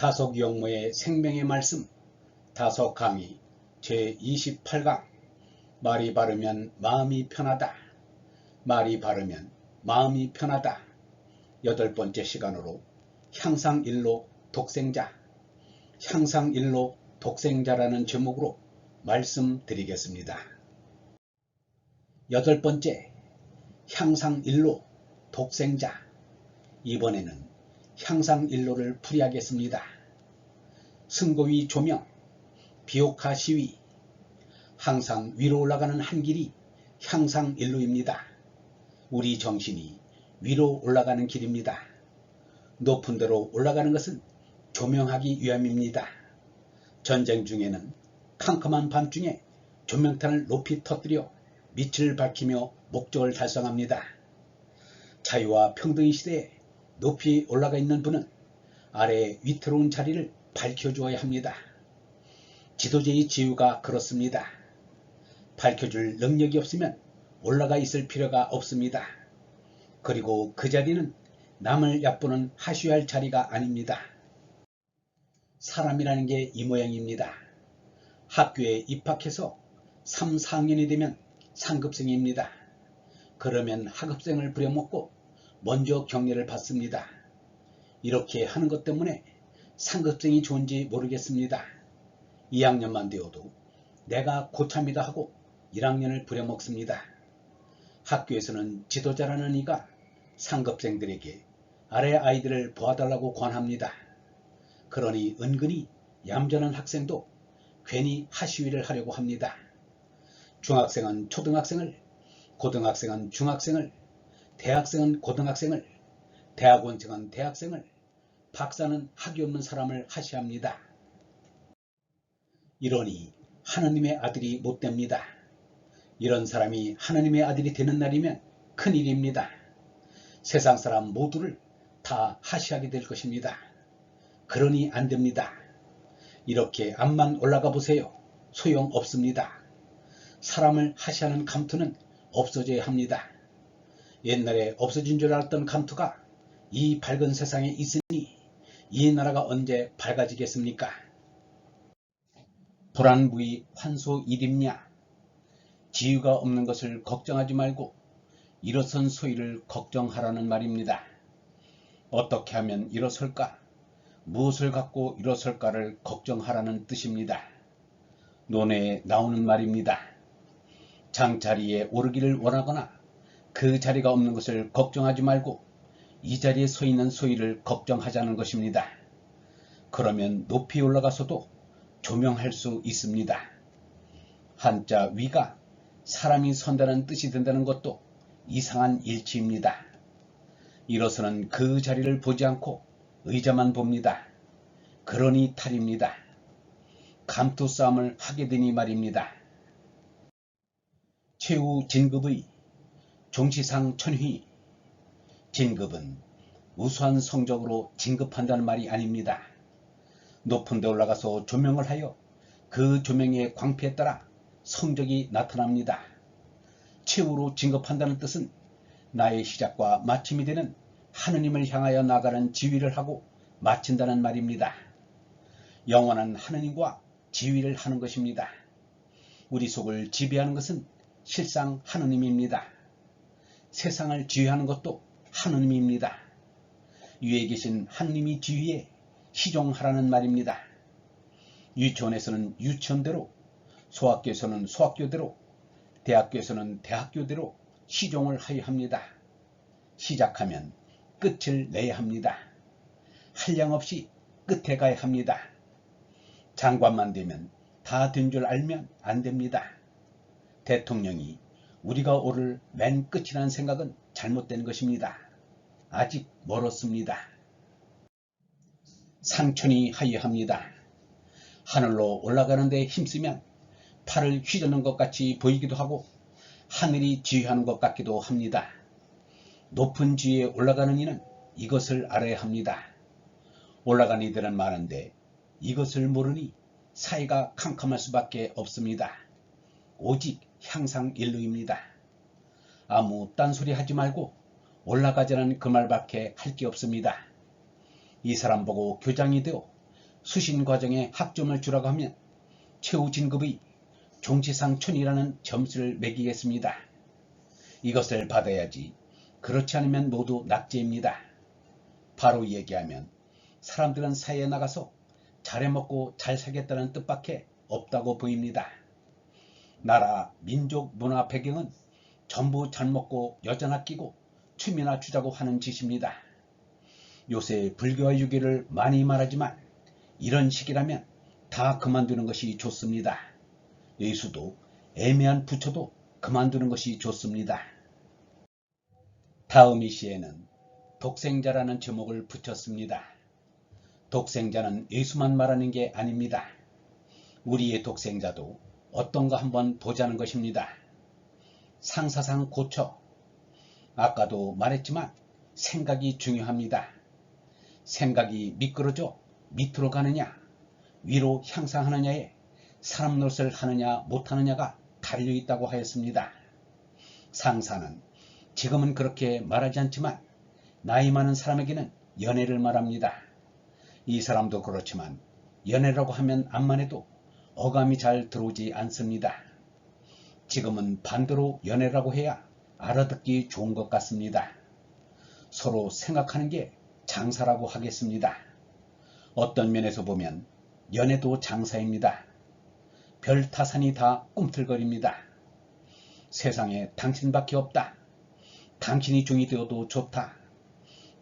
다속영모의 생명의 말씀 다속 강의 제28강 말이 바르면 마음이 편하다. 말이 바르면 마음이 편하다. 8번째 시간으로 향상일로 독생자, 향상일로 독생자라는 제목으로 말씀드리겠습니다. 8번째 향상일로 독생자, 이번에는 향상일로를 풀이하겠습니다. 승고위 조명, 비옥화 시위, 항상 위로 올라가는 한 길이 향상일로입니다. 우리 정신이 위로 올라가는 길입니다. 높은 데로 올라가는 것은 조명하기 위함입니다. 전쟁 중에는 캄캄한 밤중에 조명탄을 높이 터뜨려 빛을 밝히며 목적을 달성합니다. 자유와 평등의 시대에 높이 올라가 있는 분은 아래의 위태로운 자리를 밝혀주어야 합니다. 지도자의 지위가 그렇습니다. 밝혀줄 능력이 없으면 올라가 있을 필요가 없습니다. 그리고 그 자리는 남을 얕보는 하셔야 할 자리가 아닙니다. 사람이라는 게 이 모양입니다. 학교에 입학해서 3, 4학년이 되면 상급생입니다. 그러면 하급생을 부려먹고 먼저 격려를 받습니다. 이렇게 하는 것 때문에 상급생이 좋은지 모르겠습니다. 2학년만 되어도 내가 고참이다 하고 1학년을 부려먹습니다. 학교에서는 지도자라는 이가 상급생들에게 아래 아이들을 보아달라고 권합니다. 그러니 은근히 얌전한 학생도 괜히 하시위를 하려고 합니다. 중학생은 초등학생을, 고등학생은 중학생을, 대학생은 고등학생을, 대학원생은 대학생을, 박사는 학위 없는 사람을 하시합니다. 이러니 하느님의 아들이 못 됩니다. 이런 사람이 하느님의 아들이 되는 날이면 큰일입니다. 세상 사람 모두를 다 하시하게 될 것입니다. 그러니 안 됩니다. 이렇게 앞만 올라가 보세요. 소용없습니다. 사람을 하시하는 감투는 없어져야 합니다. 옛날에 없어진 줄 알았던 감투가 이 밝은 세상에 있으니 이 나라가 언제 밝아지겠습니까? 불안부의 환소일입냐? 지위가 없는 것을 걱정하지 말고 일어선 소위를 걱정하라는 말입니다. 어떻게 하면 일어설까? 무엇을 갖고 일어설까를 걱정하라는 뜻입니다. 논어에 나오는 말입니다. 장자리에 오르기를 원하거나 그 자리가 없는 것을 걱정하지 말고 이 자리에 서 있는 소위를 걱정하자는 것입니다. 그러면 높이 올라가서도 조명할 수 있습니다. 한자 위가 사람이 선다는 뜻이 된다는 것도 이상한 일치입니다. 일어서는 그 자리를 보지 않고 의자만 봅니다. 그러니 탈입니다. 감투 싸움을 하게 되니 말입니다. 최후 진급의 종시상 천휘, 진급은 우수한 성적으로 진급한다는 말이 아닙니다. 높은 데 올라가서 조명을 하여 그 조명의 광패에 따라 성적이 나타납니다. 최후로 진급한다는 뜻은 나의 시작과 마침이 되는 하느님을 향하여 나가는 지위를 하고 마친다는 말입니다. 영원한 하느님과 지위를 하는 것입니다. 우리 속을 지배하는 것은 실상 하느님입니다. 세상을 지휘하는 것도 하느님입니다. 위에 계신 하느님이 지휘에 시종하라는 말입니다. 유치원에서는 유치원대로, 소학교에서는 소학교대로, 대학교에서는 대학교대로 시종을 하여야 합니다. 시작하면 끝을 내야 합니다. 한량없이 끝에 가야 합니다. 장관만 되면 다 된 줄 알면 안 됩니다. 대통령이 우리가 오를 맨 끝이라는 생각은 잘못된 것입니다. 아직 멀었습니다. 상천이 하여야 합니다. 하늘로 올라가는 데 힘쓰면 팔을 휘저는 것 같이 보이기도 하고 하늘이 지휘하는 것 같기도 합니다. 높은 지위에 올라가는 이는 이것을 알아야 합니다. 올라간 이들은 많은데 이것을 모르니 사이가 캄캄할 수밖에 없습니다. 오직 향상일로입니다. 아무 딴소리 하지 말고 올라가자는 그 말밖에 할 게 없습니다. 이 사람 보고 교장이 되어 수신 과정에 학점을 주라고 하면 최후 진급의 종치상춘이라는 점수를 매기겠습니다. 이것을 받아야지 그렇지 않으면 모두 낙제입니다. 바로 얘기하면 사람들은 사회에 나가서 잘해먹고 잘 살겠다는 뜻밖에 없다고 보입니다. 나라, 민족, 문화 배경은 전부 잘 먹고 여자나 끼고 춤이나 추자고 하는 짓입니다. 요새 불교와 유교를 많이 말하지만 이런 식이라면 다 그만두는 것이 좋습니다. 예수도 애매한 부처도 그만두는 것이 좋습니다. 다음 이 시에는 독생자라는 제목을 붙였습니다. 독생자는 예수만 말하는 게 아닙니다. 우리의 독생자도 어떤가 한번 보자는 것입니다. 상사상 고쳐. 아까도 말했지만 생각이 중요합니다. 생각이 미끄러져 밑으로 가느냐 위로 향상하느냐에 사람 노릇을 하느냐 못하느냐가 달려있다고 하였습니다. 상사는 지금은 그렇게 말하지 않지만 나이 많은 사람에게는 연애를 말합니다. 이 사람도 그렇지만 연애라고 하면 암만 해도 어감이 잘 들어오지 않습니다. 지금은 반대로 연애라고 해야 알아듣기 좋은 것 같습니다. 서로 생각하는 게 장사라고 하겠습니다. 어떤 면에서 보면 연애도 장사입니다. 별 타산이 다 꿈틀거립니다. 세상에 당신밖에 없다. 당신이 종이 되어도 좋다.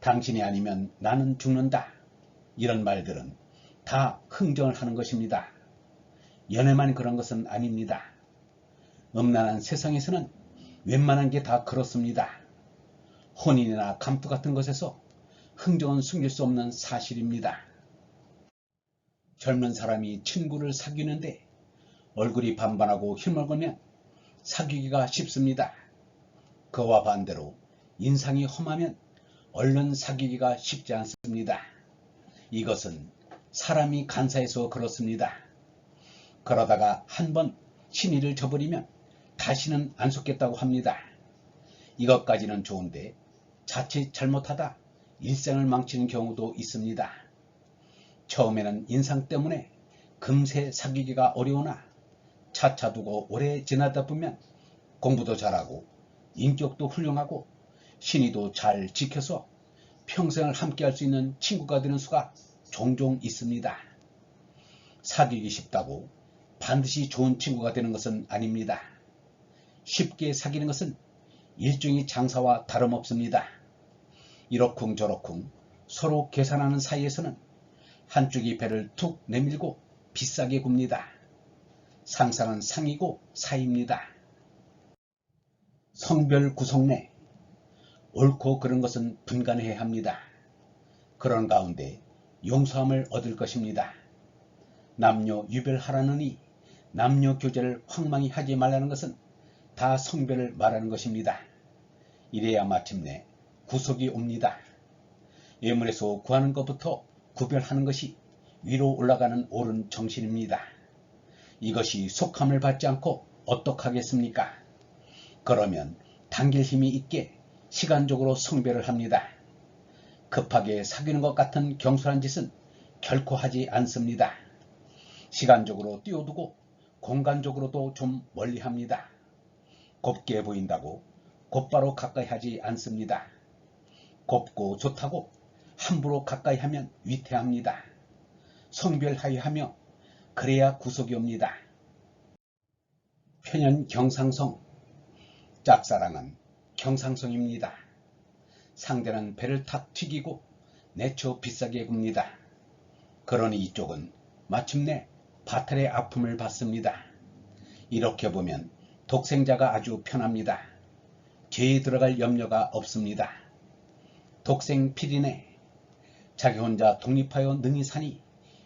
당신이 아니면 나는 죽는다. 이런 말들은 다 흥정을 하는 것입니다. 연애만 그런 것은 아닙니다. 음란한 세상에서는 웬만한 게 다 그렇습니다. 혼인이나 감투 같은 것에서 흥정은 숨길 수 없는 사실입니다. 젊은 사람이 친구를 사귀는데 얼굴이 반반하고 휘멀거면 사귀기가 쉽습니다. 그와 반대로 인상이 험하면 얼른 사귀기가 쉽지 않습니다. 이것은 사람이 간사해서 그렇습니다. 그러다가 한번 신의를 저버리면 다시는 안 속겠다고 합니다. 이것까지는 좋은데 자칫 잘못하다 일생을 망치는 경우도 있습니다. 처음에는 인상 때문에 금세 사귀기가 어려우나 차차 두고 오래 지나다 보면 공부도 잘하고 인격도 훌륭하고 신의도 잘 지켜서 평생을 함께할 수 있는 친구가 되는 수가 종종 있습니다. 사귀기 쉽다고 반드시 좋은 친구가 되는 것은 아닙니다. 쉽게 사귀는 것은 일종의 장사와 다름없습니다. 이러쿵저러쿵 서로 계산하는 사이에서는 한쪽이 배를 툭 내밀고 비싸게 굽니다. 상사는 상이고 사입니다. 성별 구성 내 옳고 그른 것은 분간해야 합니다. 그런 가운데 용서함을 얻을 것입니다. 남녀 유별하라느니 남녀 교제를 황망히 하지 말라는 것은 다 성별을 말하는 것입니다. 이래야 마침내 구속이 옵니다. 예물에서 구하는 것부터 구별하는 것이 위로 올라가는 옳은 정신입니다. 이것이 속함을 받지 않고 어떡하겠습니까? 그러면 당길 힘이 있게 시간적으로 성별을 합니다. 급하게 사귀는 것 같은 경솔한 짓은 결코 하지 않습니다. 시간적으로 띄워두고 공간적으로도 좀 멀리 합니다. 곱게 보인다고 곧바로 가까이 하지 않습니다. 곱고 좋다고 함부로 가까이 하면 위태합니다. 성별하여하며 그래야 구속이 옵니다. 표현 경상성. 짝사랑은 경상성입니다. 상대는 배를 탁 튀기고 내쳐 비싸게 굽니다. 그러니 이쪽은 마침내 바탈의 아픔을 받습니다. 이렇게 보면 독생자가 아주 편합니다. 죄에 들어갈 염려가 없습니다. 독생 필이네. 자기 혼자 독립하여 능히 사니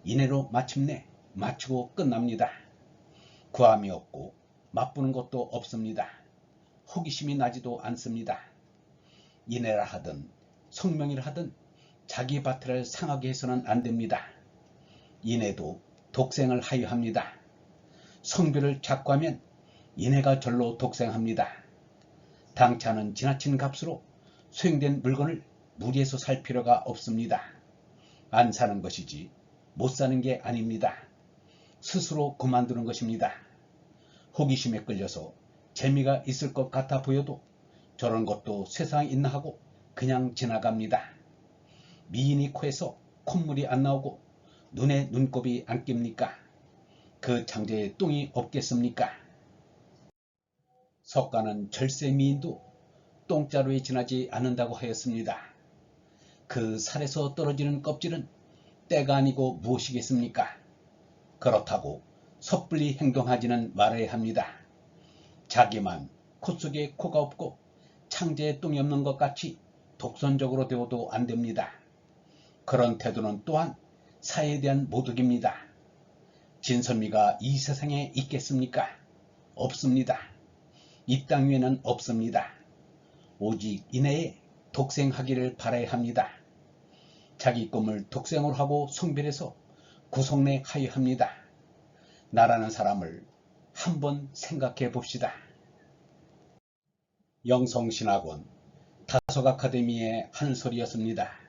이내로 마침내 마치고 끝납니다. 구함이 없고 맛보는 것도 없습니다. 호기심이 나지도 않습니다. 이내라 하든 성명이라 하든 자기 바탈을 상하게 해서는 안 됩니다. 이내도 독생을 하여합니다. 성별을 자꾸 하면 이내가 절로 독생합니다. 당차는 지나친 값으로 수행된 물건을 무리해서 살 필요가 없습니다. 안 사는 것이지 못 사는 게 아닙니다. 스스로 그만두는 것입니다. 호기심에 끌려서 재미가 있을 것 같아 보여도 저런 것도 세상에 있나 하고 그냥 지나갑니다. 미인이 코에서 콧물이 안 나오고 눈에 눈곱이 안 낍니까? 그 창자에 똥이 없겠습니까? 석가는 절세 미인도 똥자루에 지나지 않는다고 하였습니다. 그 살에서 떨어지는 껍질은 때가 아니고 무엇이겠습니까? 그렇다고 섣불리 행동하지는 말아야 합니다. 자기만 코 속에 코가 없고 창자에 똥이 없는 것 같이 독선적으로 되어도 안 됩니다. 그런 태도는 또한 사회에 대한 모독입니다. 진선미가 이 세상에 있겠습니까? 없습니다. 이 땅 위에는 없습니다. 오직 이내에 독생하기를 바라야 합니다. 자기 꿈을 독생으로 하고 성별해서 구속내하여 합니다. 나라는 사람을 한번 생각해 봅시다. 영성신학원 다속 아카데미의 하늘소리였습니다.